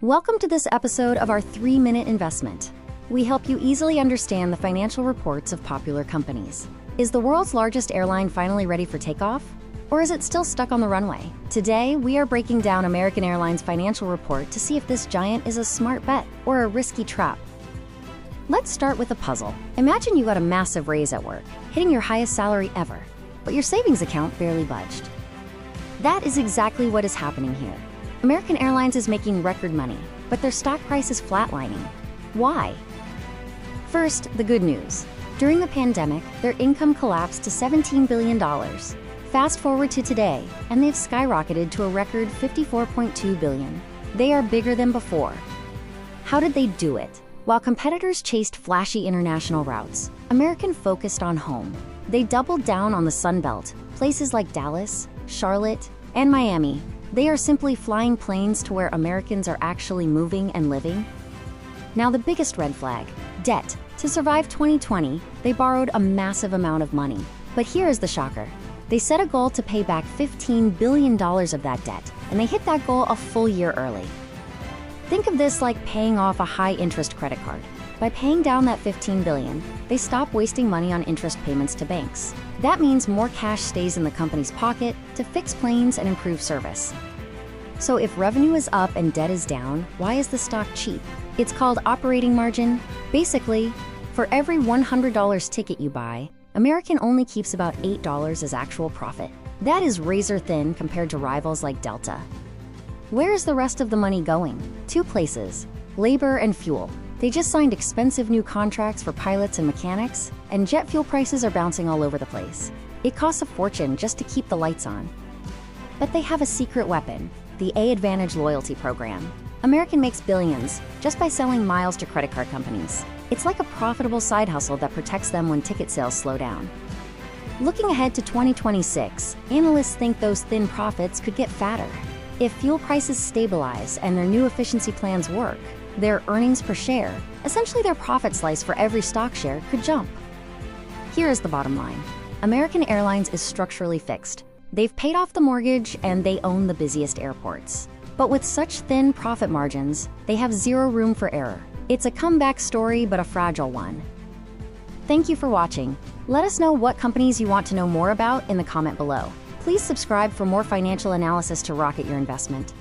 Welcome to this episode of our 3-Minute Investment. We help you easily understand the financial reports of popular companies. Is the world's largest airline finally ready for takeoff? Or is it still stuck on the runway? Today, we are breaking down American Airlines' financial report to see if this giant is a smart bet or a risky trap. Let's start with a puzzle. Imagine you got a massive raise at work, hitting your highest salary ever, but your savings account barely budged. That is exactly what is happening here. American Airlines is making record money, but their stock price is flatlining. Why? First, the good news. During the pandemic, their income collapsed to $17 billion. Fast forward to today, and they've skyrocketed to a record $54.2 billion. They are bigger than before. How did they do it? While competitors chased flashy international routes, American focused on home. They doubled down on the Sun Belt, places like Dallas, Charlotte, and Miami. They are simply flying planes to where Americans are actually moving and living. Now the biggest red flag, debt. To survive 2020, they borrowed a massive amount of money. But here is the shocker. They set a goal to pay back $15 billion of that debt, and they hit that goal a full year early. Think of this like paying off a high-interest credit card. By paying down that $15 billion, they stop wasting money on interest payments to banks. That means more cash stays in the company's pocket to fix planes and improve service. So if revenue is up and debt is down, why is the stock cheap? It's called operating margin. Basically, for every $100 ticket you buy, American only keeps about $8 as actual profit. That is razor thin compared to rivals like Delta. Where is the rest of the money going? Two places: labor and fuel. They just signed expensive new contracts for pilots and mechanics, and jet fuel prices are bouncing all over the place. It costs a fortune just to keep the lights on. But they have a secret weapon, the A-Advantage loyalty program. American makes billions just by selling miles to credit card companies. It's like a profitable side hustle that protects them when ticket sales slow down. Looking ahead to 2026, analysts think those thin profits could get fatter. If fuel prices stabilize and their new efficiency plans work, their earnings per share, essentially their profit slice for every stock share, could jump. Here is the bottom line. American Airlines is structurally fixed. They've paid off the mortgage and they own the busiest airports. But with such thin profit margins, they have zero room for error. It's a comeback story, but a fragile one. Thank you for watching. Let us know what companies you want to know more about in the comment below. Please subscribe for more financial analysis to rocket your investment.